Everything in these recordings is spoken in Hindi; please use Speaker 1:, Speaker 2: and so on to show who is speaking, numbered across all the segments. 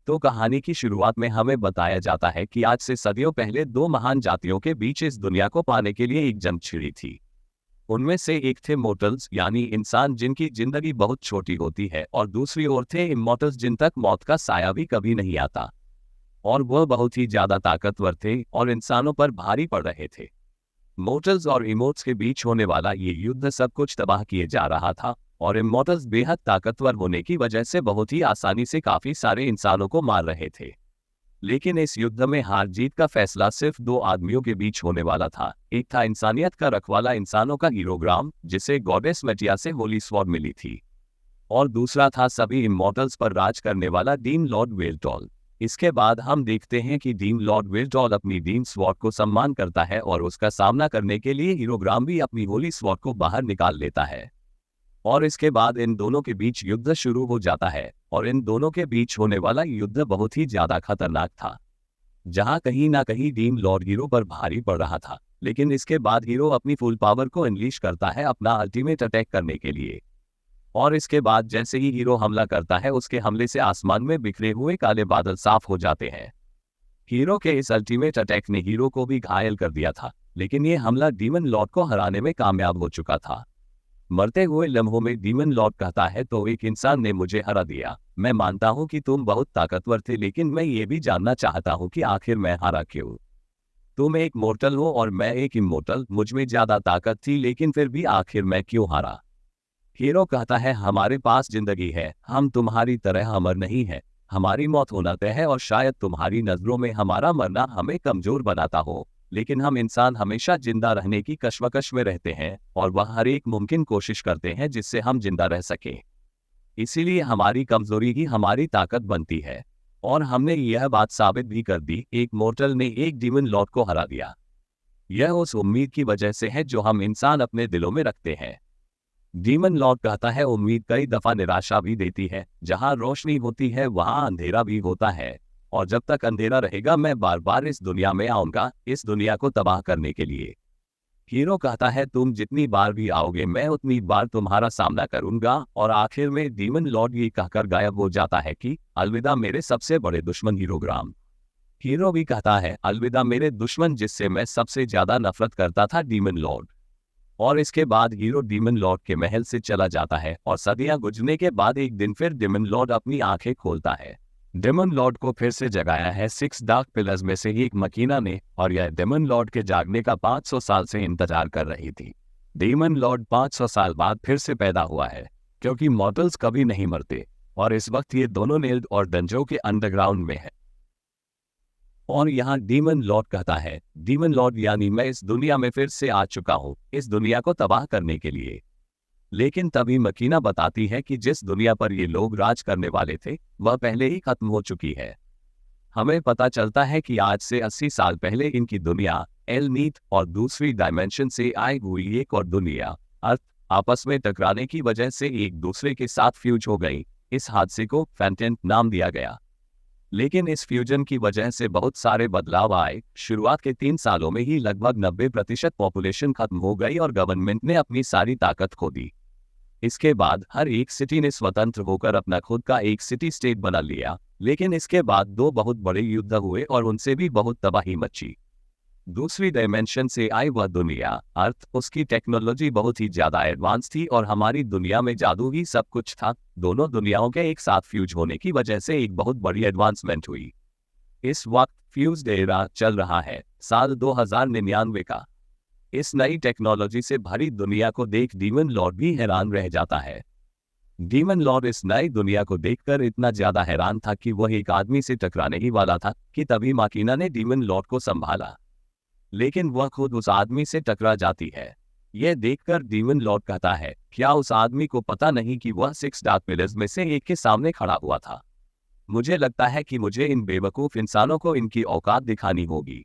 Speaker 1: तो कहानी की शुरुआत में हमें बताया जाता है कि आज से सदियों पहले दो महान जातियों के बीच इस दुनिया को पाने के लिए एक जंग छिड़ी थी। उनमें से एक थे मोर्टल्स यानी इंसान जिनकी जिंदगी बहुत छोटी होती है, और दूसरी ओर थे इमॉर्टल्स जिन तक मौत का साया भी कभी नहीं आता। और वह बहुत ही ज्यादा ताकतवर थे और इंसानों पर भारी पड़ रहे थे। मोर्टल्स और इमोर्टल्स के बीच होने वाला ये युद्ध सब कुछ तबाह किए जा रहा था, और इमॉर्टल्स बेहद ताकतवर होने की वजह से बहुत ही आसानी से काफी सारे इंसानों को मार रहे थे। लेकिन इस युद्ध में हार जीत का फैसला सिर्फ दो आदमियों के बीच होने वाला था। एक था इंसानियत का रखवाला, इंसानों का हीरोग्राम, जिसे गॉडेस मेटिया से होली स्वॉर्ड मिली थी, और दूसरा था सभी इमॉर्टल्स पर राज करने वाला डीम लॉर्ड वेल्टॉल। इसके बाद हम देखते हैं कि डीम लॉर्ड वेल्टॉल अपनी डीम स्वॉर्ड को सम्मान करता है, और उसका सामना करने के लिए हीरोग्राम भी अपनी होली स्वॉर्ड को बाहर निकाल लेता है। और इसके बाद इन दोनों के बीच युद्ध शुरू हो जाता है, और इन दोनों के बीच होने वाला युद्ध बहुत ही ज्यादा खतरनाक था, जहां कहीं ना कहीं डीम लॉर्ड हीरो पर भारी पड़ रहा था। लेकिन इसके बाद हीरो अपनी फुल पावर को अनलीश करता है अपना अल्टीमेट अटैक करने के लिए, और इसके बाद जैसे ही हीरो हमला करता है, उसके हमले से आसमान में बिखरे हुए काले बादल साफ हो जाते हैं। हीरो के इस अल्टीमेट अटैक ने हीरो को भी घायल कर दिया था, लेकिन ये हमला डीमन लॉर्ड को हराने में कामयाब हो चुका था। मरते हुए लम्हों में डीमन लॉर्ड कहता है, तो एक इंसान ने मुझे हरा दिया। मैं मानता हूं कि तुम बहुत ताकतवर थे, लेकिन मैं ये भी जानना चाहता हूं कि आखिर मैं हारा क्यों। तुम एक मोर्टल हो और मैं एक इमोर्टल, मुझ में ज्यादा ताकत थी, लेकिन फिर भी आखिर मैं क्यों हारा। हीरो कहता है, हमारे पास जिंदगी है, हम तुम्हारी तरह अमर नहीं है। हमारी मौत होना तय है, और शायद तुम्हारी नजरों में हमारा मरना हमें कमजोर बनाता हो, लेकिन हम इंसान हमेशा जिंदा रहने की कश्मकश में रहते हैं, और वह हर एक मुमकिन कोशिश करते हैं जिससे हम जिंदा रह सकें। इसीलिए हमारी कमजोरी ही हमारी ताकत बनती है, और हमने यह बात साबित भी कर दी। एक मोर्टल ने एक डीमन लॉर्ड को हरा दिया। यह उस उम्मीद की वजह से है जो हम इंसान अपने दिलों में रखते हैं। डीमन लॉर्ड कहता है, उम्मीद कई दफा निराशा भी देती है। जहां रोशनी होती है वहां अंधेरा भी होता है, और जब तक अंधेरा रहेगा मैं बार बार इस दुनिया में आऊंगा, इस दुनिया को तबाह करने के लिए। हीरो कहता है, तुम जितनी बार भी आओगे मैं उतनी बार तुम्हारा सामना करूंगा। और आखिर में डीमन लॉर्ड ये कहकर गायब हो जाता है कि अलविदा मेरे सबसे बड़े दुश्मन हीरोग्राम। हीरो भी कहता है, अलविदा मेरे दुश्मन जिससे मैं सबसे ज्यादा नफरत करता था, डीमन लॉर्ड। और इसके बाद हीरो डीमन लॉर्ड के महल से चला जाता है, और सदियां गुजरने के बाद एक दिन फिर डीमन लॉर्ड अपनी आंखें खोलता है। डेमन लॉर्ड को फिर से जगाया है 6 डार्क पिलर्स में से एक मकीना ने, और यह डेमन लॉर्ड के जागने का 500 साल से इंतजार कर रही थी। डेमन लॉर्ड 500 साल बाद फिर से पैदा हुआ है, क्योंकि मॉर्टल्स कभी नहीं मरते, और इस वक्त ये दोनों नेल्ड और डंजों के अंडरग्राउंड में है। और यहाँ डीमन लॉर्ड कहता है, डीमन लॉर्ड यानी मैं इस दुनिया में फिर से आ चुका हूँ, इस दुनिया को तबाह करने के लिए। लेकिन तभी मकीना बताती है कि जिस दुनिया पर ये लोग राज करने वाले थे वह पहले ही खत्म हो चुकी है। हमें पता चलता है कि आज से 80 साल पहले इनकी दुनिया एलनीथ और दूसरी डायमेंशन से आई हुई एक और दुनिया अर्थ आपस में टकराने की वजह से एक दूसरे के साथ फ्यूज हो गई। इस हादसे को फैंटेंट नाम दिया गया। लेकिन इस फ्यूजन की वजह से बहुत सारे बदलाव आए। शुरुआत के 3 सालों में ही लगभग 90% पॉपुलेशन खत्म हो गई, और गवर्नमेंट ने अपनी सारी ताकत खो दी। इसके बाद हर एक सिटी ने स्वतंत्र होकर अपना खुद का एक सिटी स्टेट बना लिया। लेकिन इसके बाद 2 बहुत बड़े युद्ध हुए, और उनसे भी बहुत तबाही मची। दूसरी डायमेंशन से आई वह दुनिया अर्थ, उसकी टेक्नोलॉजी बहुत ही ज्यादा एडवांस थी, और हमारी दुनिया में जादू ही सब कुछ था। दोनों दुनियाओं के एक साथ फ्यूज होने की वजह से एक बहुत बड़ी एडवांसमेंट हुई। इस वक्त फ्यूज्ड एरा चल रहा है, साल 2099 का। इस नई टेक्नोलॉजी से भरी दुनिया को देख डीमन लॉर्ड भी हैरान रह जाता है। डीमन लॉर्ड इस नई दुनिया को देखकर इतना ज्यादा हैरान था कि वह एक आदमी से टकराने ही वाला था कि तभी माकीना ने डीमन लॉर्ड को संभाला, लेकिन वह खुद उस आदमी से टकरा जाती है। यह देखकर डीमन लॉर्ड कहता है, क्या उस आदमी को पता नहीं कि वह 6 डार्क पिलर्स में से एक के सामने खड़ा हुआ था। मुझे लगता है कि मुझे इन बेवकूफ इंसानों को इनकी औकात दिखानी होगी।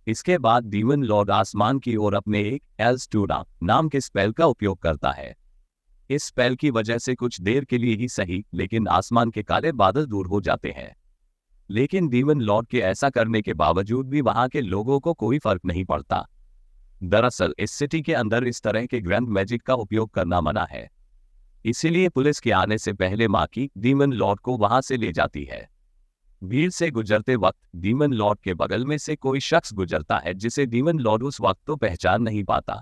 Speaker 1: इसके बाद डीमन लॉर्ड आसमान की ओर अपने एक एल्स्टूरा नाम के स्पेल का उपयोग करता है। इस स्पेल की वजह से कुछ देर के लिए ही सही, लेकिन आसमान के काले बादल दूर हो जाते हैं। लेकिन डीमन लॉर्ड के ऐसा करने के बावजूद भी वहां के लोगों को कोई फर्क नहीं पड़ता। दरअसल इस सिटी के अंदर इस तरह के ग्रैंड मैजिक का उपयोग करना मना है। इसीलिए पुलिस के आने से पहले माकी डीमन लॉर्ड को वहां से ले जाती है। भीड़ से गुजरते वक्त डीमन लॉर्ड के बगल में से कोई शख्स गुजरता है जिसे डीमन लॉर्ड उस वक्त तो पहचान नहीं पाता।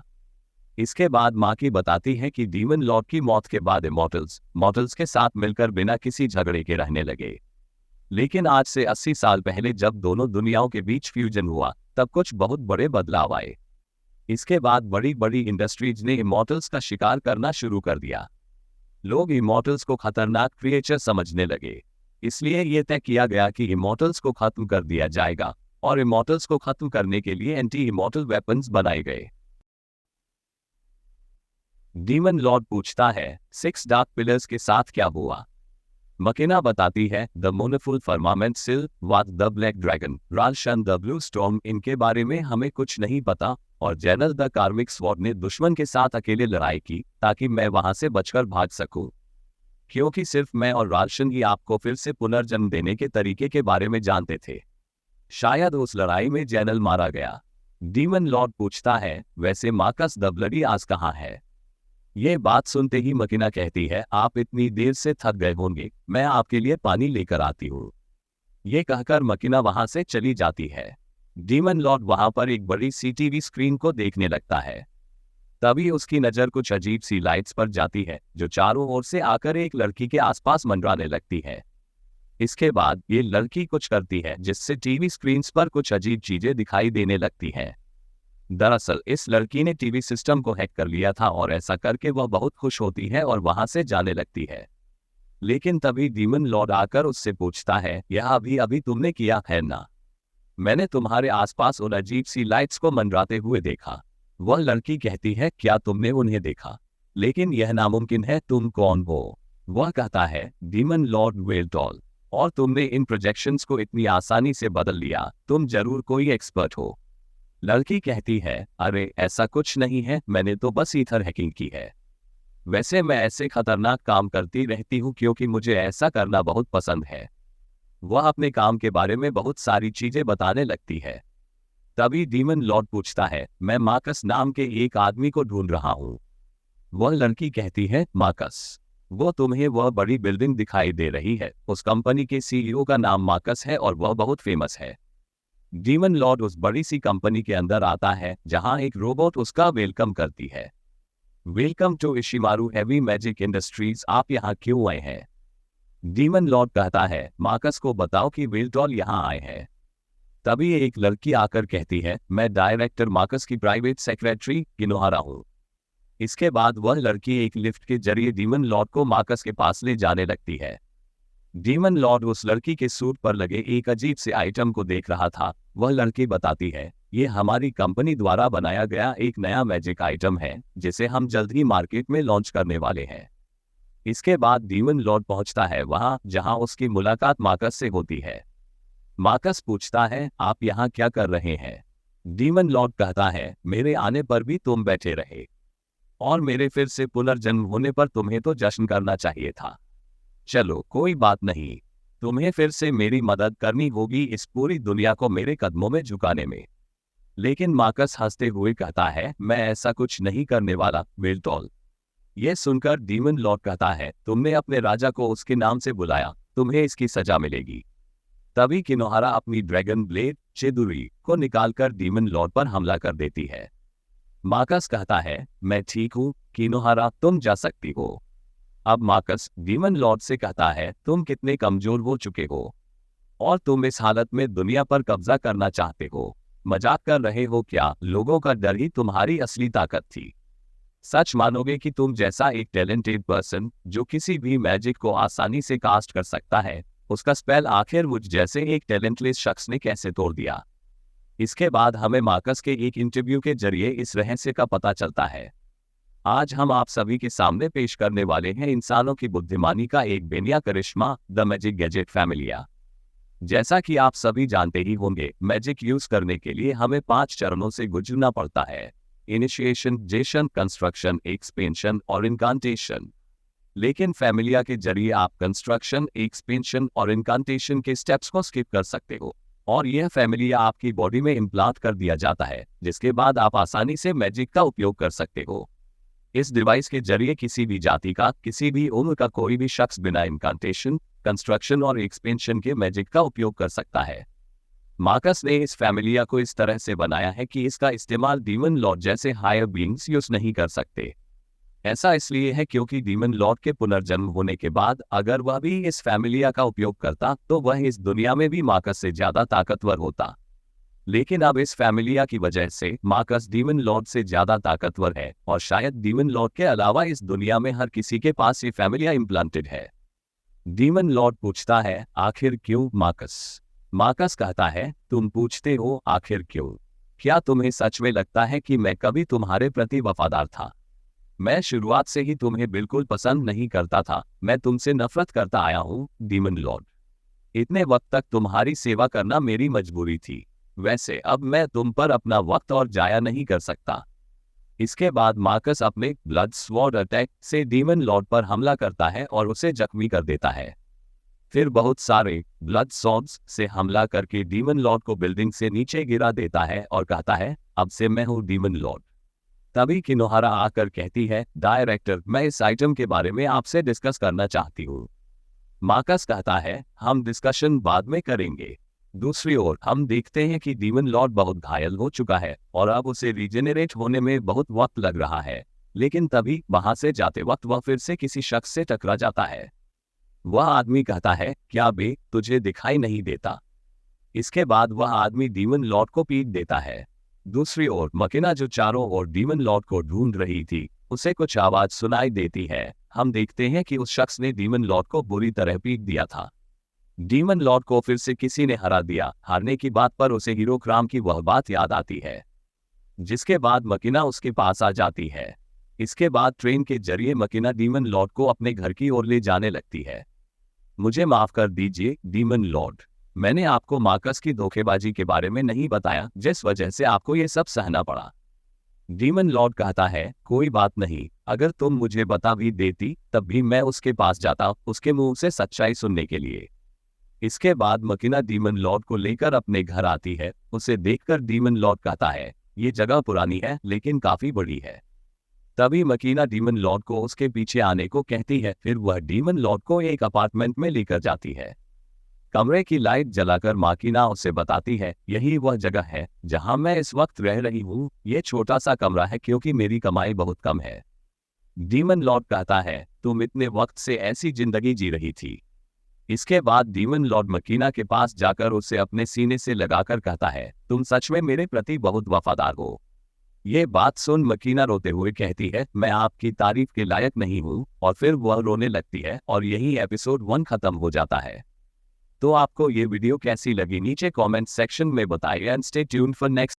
Speaker 1: इसके बाद माँ की बताती है कि डीमन लॉर्ड की मौत के बाद इमॉर्टल्स मॉर्टल्स के साथ मिलकर बिना किसी झगड़े के रहने लगे। लेकिन आज से 80 साल पहले जब दोनों दुनियाओं के बीच फ्यूजन हुआ तब कुछ बहुत बड़े बदलाव आए। इसके बाद बड़ी बड़ी इंडस्ट्रीज ने इमॉर्टल्स का शिकार करना शुरू कर दिया। लोग इमॉर्टल्स को खतरनाक क्रिएचर समझने लगे। इसलिए यह तय किया गया कि इमॉर्टल्स को खत्म कर दिया जाएगा और इमॉर्टल्स को खत्म करने के लिए एंटी इमॉर्टल वेपन्स बनाए गए। डीमन लॉर्ड पूछता है, 6 डार्क पिलर्स के साथ क्या हुआ? मकेना बताती है, द मोनफुल फर्मामेंट सिल वाद द ब्लैक ड्रैगन रालशन द ब्लू स्टॉर्म, इनके बारे में हमें कुछ नहीं पता और जनरल द कार्मिक स्वॉर्ड ने दुश्मन के साथ अकेले लड़ाई की ताकि मैं वहां से बचकर भाग सकूं, क्योंकि सिर्फ मैं और रालशन ही आपको फिर से पुनर्जन्म देने के तरीके के बारे में जानते थे। शायद उस लड़ाई में जनरल मारा गया। डीमन लॉर्ड पूछता है, वैसे मार्कस द ब्लडी आज कहाँ है? ये बात सुनते ही मकीना कहती है, आप इतनी देर से थक गए होंगे, मैं आपके लिए पानी लेकर आती हूँ। ये कहकर मकीना वहां से चली जाती है। डीमन लॉर्ड वहां पर एक बड़ी सी टीवी स्क्रीन को देखने लगता है। तभी उसकी नजर कुछ अजीब सी लाइट्स पर जाती है जो चारों ओर से आकर एक लड़की के आसपास मंडराने लगती है। इसके बाद ये लड़की कुछ करती है जिससे टीवी स्क्रीन पर कुछ अजीब चीजें दिखाई देने लगती हैं। दरअसल इस लड़की ने टीवी सिस्टम को हैक कर लिया था और ऐसा करके वह बहुत खुश होती है और वहां से जाने लगती है। लेकिन तभी डीमन लॉर्ड आकर उससे पूछता है, यह अभी अभी तुमने किया है ना? मैंने तुम्हारे आसपास उन अजीब सी लाइट्स को मंडराते हुए देखा। वह लड़की कहती है, क्या तुमने उन्हें देखा? लेकिन यह नामुमकिन है, तुम कौन हो? वह कहता है, डीमन लॉर्ड वेल्टॉल, और तुमने इन प्रोजेक्शंस को इतनी आसानी से बदल लिया, तुम जरूर कोई एक्सपर्ट हो। लड़की कहती है, अरे ऐसा कुछ नहीं है, मैंने तो बस ईथर हैकिंग की है। वैसे मैं ऐसे खतरनाक काम करती रहती हूँ क्योंकि मुझे ऐसा करना बहुत पसंद है। वह अपने काम के बारे में बहुत सारी चीजें बताने लगती है। तभी डीमन लॉर्ड पूछता है, मैं मार्कस नाम के एक आदमी को ढूंढ रहा हूँ। वह लड़की कहती है, मार्कस? वो तुम्हें वह बड़ी बिल्डिंग दिखाई दे रही है, उस कंपनी के सीईओ का नाम मार्कस है और वह बहुत फेमस है। डीमन लॉर्ड उस बड़ी सी कंपनी के अंदर आता है जहां एक रोबोट उसका वेलकम करती है। Welcome to Ishimaru heavy magic industries, आप यहाँ क्यों आए हैं? डीमन लॉर्ड कहता है, मार्कस को बताओ कि वेल्टॉल यहाँ आए हैं। तभी एक लड़की आकर कहती है, मैं डायरेक्टर मार्कस की प्राइवेट सेक्रेटरी किनोहारा हूँ। इसके बाद वह लड़की एक लिफ्ट के जरिए डीमन लॉर्ड को मार्कस के पास ले जाने लगती है। डीमन लॉर्ड उस लड़की के सूट पर लगे एक अजीब से आइटम को देख रहा था। वह लड़की बताती है, ये हमारी कंपनी द्वारा बनाया गया एक नया मैजिक आइटम है जिसे हम जल्द ही मार्केट में लॉन्च करने वाले हैं। इसके बाद डीमन लॉर्ड पहुंचता है वहां जहां उसकी मुलाकात मार्कस से होती है। मार्कस पूछता है, आप यहाँ क्या कर रहे हैं? डीमन लॉर्ड कहता है, मेरे आने पर भी तुम बैठे रहे और मेरे फिर से पुनर्जन्म होने पर तुम्हें तो जश्न करना चाहिए था। चलो कोई बात नहीं, तुम्हें फिर से मेरी मदद करनी होगी इस पूरी दुनिया को मेरे कदमों में झुकाने में। लेकिन मार्कस हंसते हुए कहता है, मैं ऐसा कुछ नहीं करने वाला वेल्टॉल। यह सुनकर डीमन लॉर्ड कहता है, तुमने अपने राजा को उसके नाम से बुलाया, तुम्हें इसकी सजा मिलेगी। तभी किनोहारा अपनी ड्रैगन ब्लेड चिदुरी को निकालकर डीमन लॉर्ड पर हमला कर देती है। मार्कस कहता है, मैं ठीक हूं किनोहारा, तुम जा सकती हो। अब मार्कस डीमन लॉर्ड से कहता है, तुम कितने कमजोर हो चुके हो और तुम इस हालत में दुनिया पर कब्जा करना चाहते हो। मजाक कर रहे हो क्या? लोगों का डर ही तुम्हारी असली ताकत थी। सच मानोगे कि तुम जैसा एक टैलेंटेड पर्सन जो किसी भी मैजिक को आसानी से कास्ट कर सकता है, उसका स्पेल आखिर मुझ जैसे एक टैलेंटलेस शख्स ने कैसे तोड़ दिया? इसके बाद हमें मार्कस के एक इंटरव्यू के जरिए इस रहस्य का पता चलता है। आज हम आप सभी के सामने पेश करने वाले हैं इंसानों की बुद्धिमानी का एक बेनिया करिश्मा, द मैजिक गैजेट फैमिलिया। जैसा कि आप सभी जानते ही होंगे, मैजिक यूज करने के लिए हमें 5 चरणों से गुजरना पड़ता है: इनिशिएशन, जेशन, कंस्ट्रक्शन, एक्सपेंशन और इनकांटेशन। लेकिन फैमिलिया के जरिए आप कंस्ट्रक्शन, एक्सपेंशन और इनकांटेशन के स्टेप्स को स्किप कर सकते हो और यह फैमिलिया आपकी बॉडी में इम्प्लांट कर दिया जाता है, जिसके बाद आप आसानी से मैजिक का उपयोग कर सकते हो। इस डिवाइस के जरिए किसी भी जाति का, किसी भी उम्र का कोई भी शख्स बिना इनकांटेशन, कंस्ट्रक्शन और एक्सपेंशन के मैजिक का उपयोग कर सकता है। मार्कस ने इस फैमिलिया को इस तरह से बनाया है कि इसका इस्तेमाल डीमन लॉर्ड जैसे हायर बीइंग्स यूज नहीं कर सकते। ऐसा इसलिए है क्योंकि डीमन लॉर्ड के पुनर्जन्म होने के बाद अगर वह भी इस फैमिलिया का उपयोग करता तो वह इस दुनिया में भी मार्कस से ज्यादा ताकतवर होता। लेकिन अब इस फैमिलिया की वजह से मार्कस डीमन लॉर्ड से ज्यादा ताकतवर है और शायद डीमन लॉर्ड के अलावा इस दुनिया में हर किसी के पास ये फैमिलिया इम्प्लांटेड है। डीमन लॉर्ड पूछता है, आखिर क्यों मार्कस? मार्कस कहता है, तुम पूछते हो आखिर क्यों? क्या तुम्हें सच में लगता है कि मैं कभी तुम्हारे प्रति वफादार था? मैं शुरुआत से ही तुम्हें बिल्कुल पसंद नहीं करता था। मैं तुमसे नफरत करता आया हूँ डीमन लॉर्ड। इतने वक्त तक तुम्हारी सेवा करना मेरी मजबूरी थी। वैसे अब मैं तुम पर अपना वक्त और जाया नहीं कर सकता। इसके बाद मार्कस अपने ब्लड स्वॉर्ड अटैक से डीमन लॉर्ड पर हमला करता है और उसे जख्मी कर देता है। फिर बहुत सारे ब्लड स्वॉर्ड्स से हमला करके डीमन लॉर्ड को बिल्डिंग से नीचे गिरा देता है और कहता है, अब से मैं हूँ डीमन लॉर्ड। तभी किनोहारा आकर कहती है, डायरेक्टर, मैं इस आइटम के बारे में आपसे डिस्कस करना चाहती हूँ। मार्कस कहता है, हम डिस्कशन बाद में करेंगे। दूसरी ओर हम देखते हैं कि डीमन लॉर्ड बहुत घायल हो चुका है और अब उसे रीजेनरेट होने में बहुत वक्त लग रहा है। लेकिन तभी वहां से जाते वक्त वह फिर से किसी शख्स से टकरा जाता है। वह आदमी कहता है, क्या बे, तुझे दिखाई नहीं देता? इसके बाद वह आदमी डीमन लॉर्ड को पीट देता है। दूसरी ओर मकिना, जो चारों ओर डीमन लॉर्ड को ढूंढ रही थी, उसे कुछ आवाज सुनाई देती है। हम देखते हैं कि उस शख्स ने डीमन लॉर्ड को बुरी तरह पीट दिया था। डीमन लॉर्ड को फिर से किसी ने हरा दिया। हारने की बात पर उसे हीरोक्राम की वह बात याद आती है, जिसके बाद मकिना उसके पास आ जाती है। इसके बाद ट्रेन के जरिए मकिना डीमन लॉर्ड को अपने घर की ओर ले जाने लगती है। मुझे माफ कर दीजिए डीमन लॉर्ड, मैंने आपको मार्कस की धोखेबाजी के बारे में नहीं बताया, जिस वजह से आपको ये सब सहना पड़ा। डीमन लॉर्ड कहता है, कोई बात नहीं, अगर तुम मुझे बता भी देती तब भी मैं उसके पास जाता उसके मुंह से सच्चाई सुनने के लिए। इसके बाद मकिना डीमन लॉर्ड को लेकर अपने घर आती है। उसे देखकर डीमन लॉर्ड कहता है, ये जगह पुरानी है लेकिन काफी बड़ी है। तभी मकीना डीमन लॉर्ड को उसके पीछे आने को कहती है। फिर वह डीमन लॉर्ड को एक अपार्टमेंट में लेकर जाती है। कमरे की लाइट जलाकर मकीना उसे बताती है, यही वह जगह है जहां मैं इस वक्त रह रही हूँ। ये छोटा सा कमरा है क्योंकि मेरी कमाई बहुत कम है। डीमन लॉर्ड कहता है, तुम इतने वक्त से ऐसी जिंदगी जी रही थी। इसके बाद डीमन लॉर्ड मकीना के पास जाकर उसे अपने सीने से लगाकर कहता है, तुम सच में मेरे प्रति बहुत वफादार हो। ये बात सुन मकीना रोते हुए कहती है, मैं आपकी तारीफ के लायक नहीं हूँ, और फिर वह रोने लगती है और यही एपिसोड 1 खत्म हो जाता है। तो आपको ये वीडियो कैसी लगी नीचे कमेंट सेक्शन में बताइए and stay tuned for next.